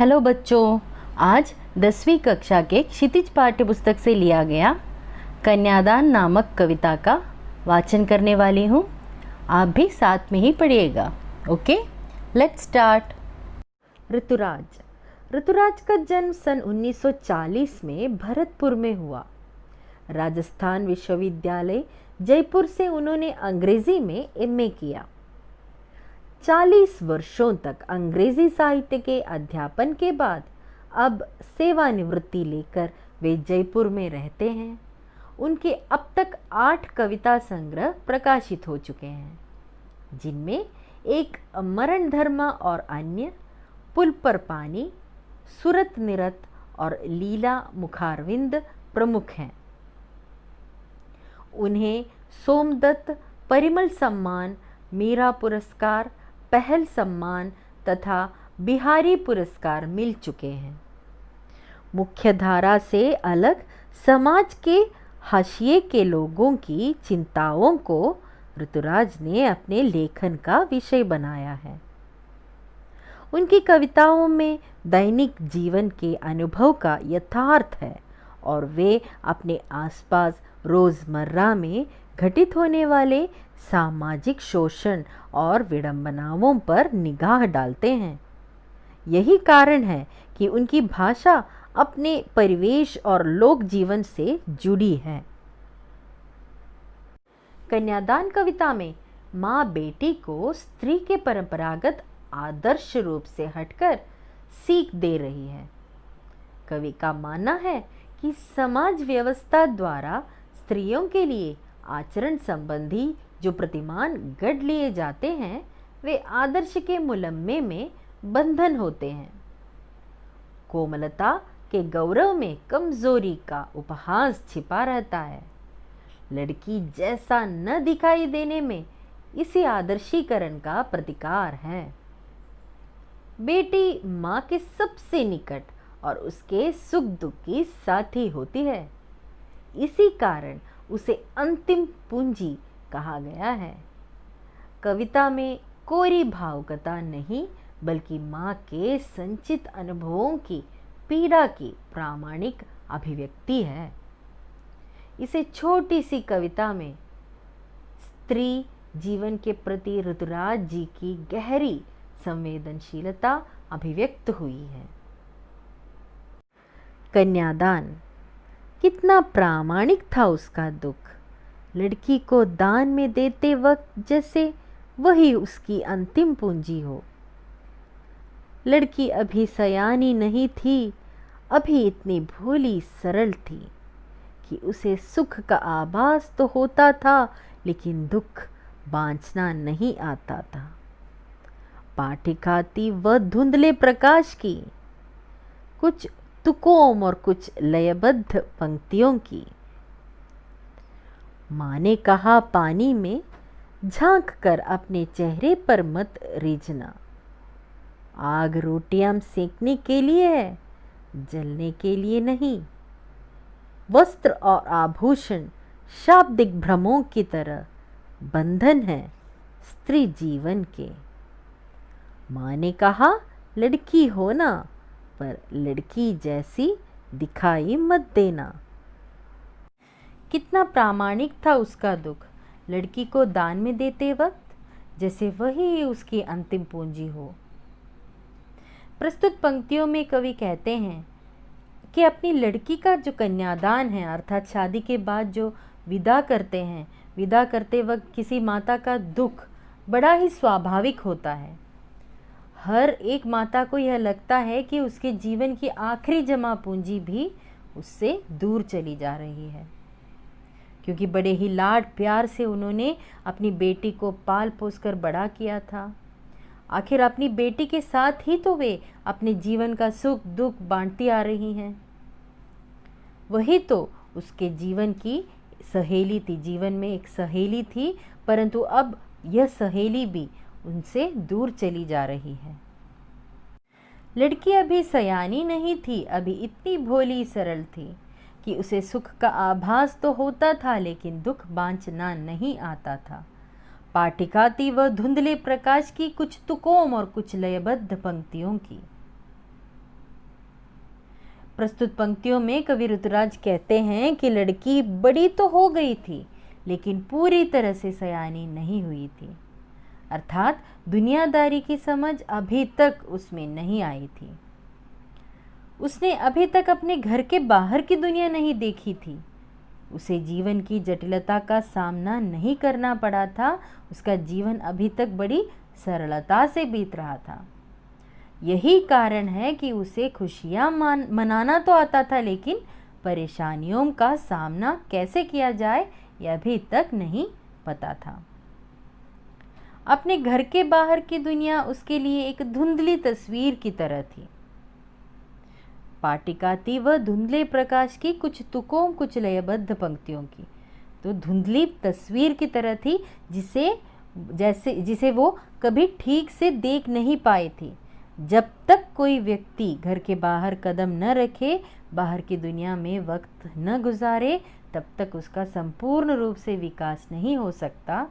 Hello बच्चों, आज 10वीं कक्षा के क्षितिज पाठ्य पुस्तक से लिया गया कन्यादान नामक कविता का वाचन करने वाली हूँ। आप भी साथ में ही पढ़िएगा। Okay, let's start. ऋतुराज का जन्म सन 1940 में भरतपुर में हुआ। राजस्थान विश्वविद्यालय जयपुर से उन्होंने अंग्रेजी में एमए किया। 40 वर्षों तक अंग्रेजी साहित्य के अध्यापन के बाद अब सेवानिवृत्ति लेकर वे जयपुर में रहते हैं। उनके अब तक 8 कविता संग्रह प्रकाशित हो चुके हैं, जिनमें एक मरण धर्म और अन्य, पुल पर पानी, सुरत निरत और लीला मुखारविंद प्रमुख हैं। उन्हें सोमदत्त, परिमल सम्मान, मीरा पुरस्कार, पहल सम्मान तथा बिहारी पुरस्कार मिल चुके हैं। मुख्य धारा से अलग समाज के हाशिए के लोगों की चिंताओं को ऋतुराज ने अपने लेखन का विषय बनाया है। उनकी कविताओं में दैनिक जीवन के अनुभव का यथार्थ है और वे अपने आसपास रोज़मर्रा में घटित होने वाले सामाजिक शोषण और विडंबनाओं पर निगाह डालते हैं। यही कारण है कि उनकी भाषा अपने परिवेश और लोक जीवन से जुड़ी है। कन्यादान कविता में माँ बेटी को स्त्री के परंपरागत आदर्श रूप से हटकर सीख दे रही है। कवि का मानना है कि समाज व्यवस्था द्वारा स्त्रियों के लिए आचरण संबंधी जो प्रतिमान गढ़ लिए जाते हैं, वे आदर्श के मुलम्मे में बंधन होते हैं। कोमलता के गौरव में कमजोरी का उपहास छिपा रहता है। लड़की जैसा न दिखाई देने में इसी आदर्शीकरण का प्रतिकार है। बेटी माँ के सबसे निकट और उसके सुख दुख की साथी होती है। इसी कारण उसे अंतिम पूंजी कहा गया है। कविता में कोरी भावुकता नहीं, बल्कि माँ के संचित अनुभवों की पीड़ा की प्रामाणिक अभिव्यक्ति है। इसे छोटी सी कविता में स्त्री जीवन के प्रति ऋतुराज जी की गहरी संवेदनशीलता अभिव्यक्त हुई है। कन्यादान, कितना प्रामाणिक था उसका दुख। लड़की को दान में देते वक्त जैसे वही उसकी अंतिम पूंजी हो। लड़की अभी सयानी नहीं थी, अभी इतनी भोली सरल थी कि उसे सुख का आभास तो होता था, लेकिन दुख बांचना नहीं आता था। पाठिका थी वह धुंधले प्रकाश की, कुछ तुकोम और कुछ लयबद्ध पंक्तियों की। माँ ने कहा पानी में झांक कर अपने चेहरे पर मत रीझना। आग रोटियां सेकने के लिए है, जलने के लिए नहीं। वस्त्र और आभूषण शाब्दिक भ्रमों की तरह बंधन है स्त्री जीवन के। माँ ने कहा लड़की हो ना, पर लड़की जैसी दिखाई मत देना। कितना प्रामाणिक था उसका दुख। लड़की को दान में देते वक्त जैसे वही उसकी अंतिम पूंजी हो। प्रस्तुत पंक्तियों में कवि कहते हैं कि अपनी लड़की का जो कन्यादान है, अर्थात शादी के बाद जो विदा करते हैं, विदा करते वक्त किसी माता का दुख बड़ा ही स्वाभाविक होता है। हर एक माता को यह लगता है कि उसके जीवन की आखिरी जमा पूंजी भी उससे दूर चली जा रही है, क्योंकि बड़े ही लाड प्यार से उन्होंने अपनी बेटी को पाल पोस कर बड़ा किया था। आखिर अपनी बेटी के साथ ही तो वे अपने जीवन का सुख दुख बांटती आ रही हैं। वही तो उसके जीवन की सहेली थी, जीवन में एक सहेली थी, परंतु अब यह सहेली भी उनसे दूर चली जा रही है। लड़की अभी सयानी नहीं थी, अभी इतनी भोली सरल थी कि उसे सुख का आभास तो होता था, लेकिन दुख बांचना नहीं आता था। पाठिका थी वह धुंधले प्रकाश की, कुछ तुकोम और कुछ लयबद्ध पंक्तियों की। प्रस्तुत पंक्तियों में कवि ऋतुराज कहते हैं कि लड़की बड़ी तो हो गई थी, लेकिन पूरी तरह से सयानी नहीं हुई थी। अर्थात दुनियादारी की समझ अभी तक उसमें नहीं आई थी। उसने अभी तक अपने घर के बाहर की दुनिया नहीं देखी थी। उसे जीवन की जटिलता का सामना नहीं करना पड़ा था। उसका जीवन अभी तक बड़ी सरलता से बीत रहा था। यही कारण है कि उसे खुशियाँ मनाना तो आता था, लेकिन परेशानियों का सामना कैसे किया जाए यह अभी तक नहीं पता था। अपने घर के बाहर की दुनिया उसके लिए एक धुंधली तस्वीर की तरह थी। पाटिका थी वह धुंधले प्रकाश की कुछ तुकों कुछ लयबद्ध पंक्तियों की, तो धुंधली तस्वीर की तरह थी जिसे वो कभी ठीक से देख नहीं पाई थी। जब तक कोई व्यक्ति घर के बाहर कदम न रखे, बाहर की दुनिया में वक्त न गुजारे, तब तक उसका संपूर्ण रूप से विकास नहीं हो सकता।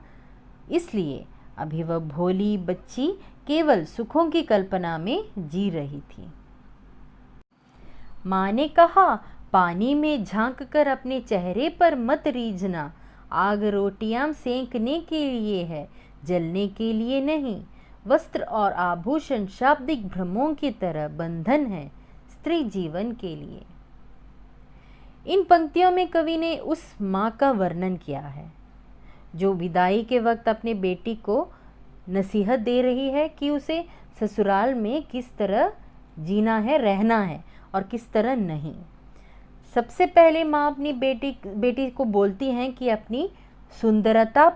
इसलिए अभी वह भोली बच्ची केवल सुखों की कल्पना में जी रही थी। माँ ने कहा, पानी में झांक कर अपने चेहरे पर मत रीझना। आग रोटियां सेंकने के लिए है, जलने के लिए नहीं। वस्त्र और आभूषण शाब्दिक भ्रमों की तरह बंधन है स्त्री जीवन के लिए। इन पंक्तियों में कवि ने उस माँ का वर्णन किया है जो विदाई के वक्त अपने बेटी को नसीहत दे रही है कि उसे ससुराल में किस तरह जीना है, रहना है और किस तरह नहीं। सबसे पहले माँ अपनी बेटी को बोलती हैं कि अपनी सुंदरता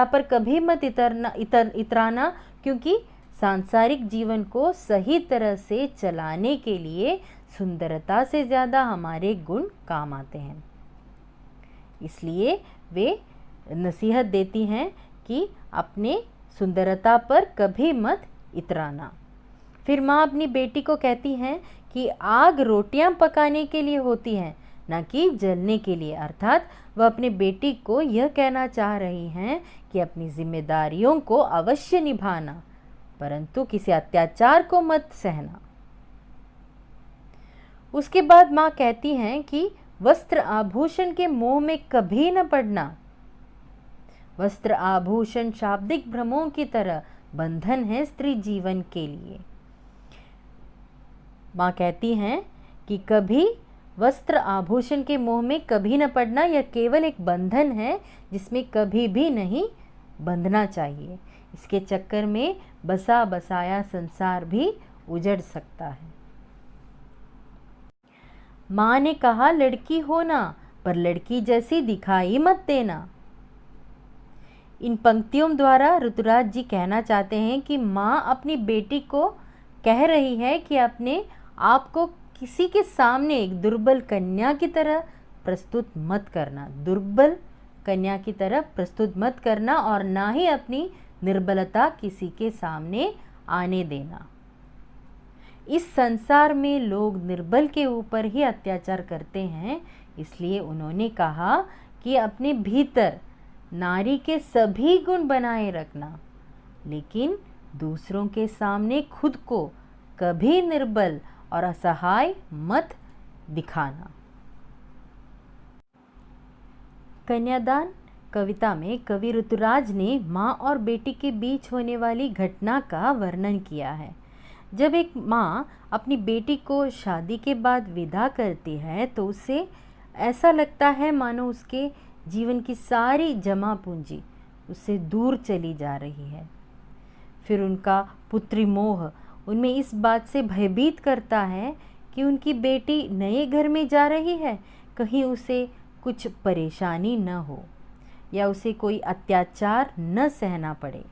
पर कभी मत इतराना, क्योंकि सांसारिक जीवन को सही तरह से चलाने के लिए सुंदरता से ज़्यादा हमारे गुण काम आते हैं। इसलिए वे नसीहत देती हैं कि अपने सुंदरता पर कभी मत इतराना। फिर माँ अपनी बेटी को कहती हैं कि आग रोटियां पकाने के लिए होती है, न कि जलने के लिए। अर्थात वह अपने बेटी को यह कहना चाह रही हैं कि अपनी जिम्मेदारियों को अवश्य निभाना, परंतु किसी अत्याचार को मत सहना। उसके बाद माँ कहती हैं कि वस्त्र आभूषण के मोह में कभी न पड़ना। वस्त्र आभूषण शाब्दिक भ्रमों की तरह बंधन है स्त्री जीवन के लिए। माँ कहती हैं कि कभी वस्त्र आभूषण के मोह में कभी न पड़ना, यह केवल एक बंधन है जिसमें कभी भी नहीं बंधना चाहिए। इसके चक्कर में बसा बसाया संसार भी उजड़ सकता है। माँ ने कहा, लड़की होना पर लड़की जैसी दिखाई मत देना। इन पंक्तियों द्वारा ऋतुराज जी कहना चाहते हैं कि माँ अपनी बेटी को कह रही है कि अपने आप को किसी के सामने एक दुर्बल कन्या की तरह प्रस्तुत मत करना, दुर्बल कन्या की तरह प्रस्तुत मत करना, और ना ही अपनी निर्बलता किसी के सामने आने देना। इस संसार में लोग निर्बल के ऊपर ही अत्याचार करते हैं, इसलिए उन्होंने कहा कि अपने भीतर नारी के सभी गुण बनाए रखना, लेकिन दूसरों के सामने खुद को कभी निर्बल और असहाय मत दिखाना। कन्यादान कविता में कवि ऋतुराज ने माँ और बेटी के बीच होने वाली घटना का वर्णन किया है। जब एक माँ अपनी बेटी को शादी के बाद विदा करती है तो उसे ऐसा लगता है मानो उसके जीवन की सारी जमा पूंजी उससे दूर चली जा रही है। फिर उनका पुत्री मोह उनमें इस बात से भयभीत करता है कि उनकी बेटी नए घर में जा रही है, कहीं उसे कुछ परेशानी न हो या उसे कोई अत्याचार न सहना पड़े।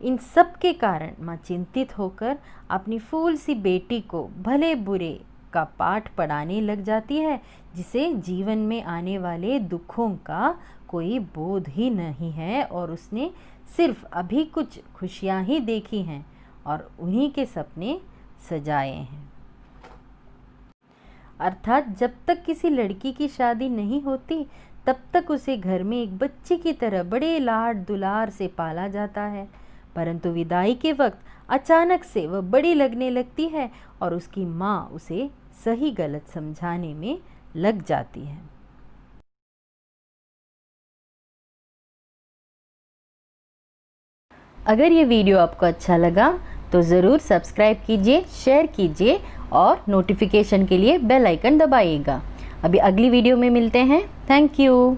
इन सब के कारण माँ चिंतित होकर अपनी फूल सी बेटी को भले बुरे का पाठ पढ़ाने लग जाती है, जिसे जीवन में आने वाले दुखों का कोई बोध ही नहीं है और उसने सिर्फ अभी कुछ खुशियाँ ही देखी हैं और उन्हीं के सपने सजाए हैं। अर्थात जब तक किसी लड़की की शादी नहीं होती तब तक उसे घर में एक बच्चे की तरह बड़े लाड दुलार से पाला जाता है, परंतु विदाई के वक्त अचानक से वह बड़ी लगने लगती है और उसकी माँ उसे सही गलत समझाने में लग जाती है। अगर ये वीडियो आपको अच्छा लगा तो ज़रूर सब्सक्राइब कीजिए, शेयर कीजिए और नोटिफिकेशन के लिए बेल आइकन दबाइएगा। अभी अगली वीडियो में मिलते हैं। Thank you.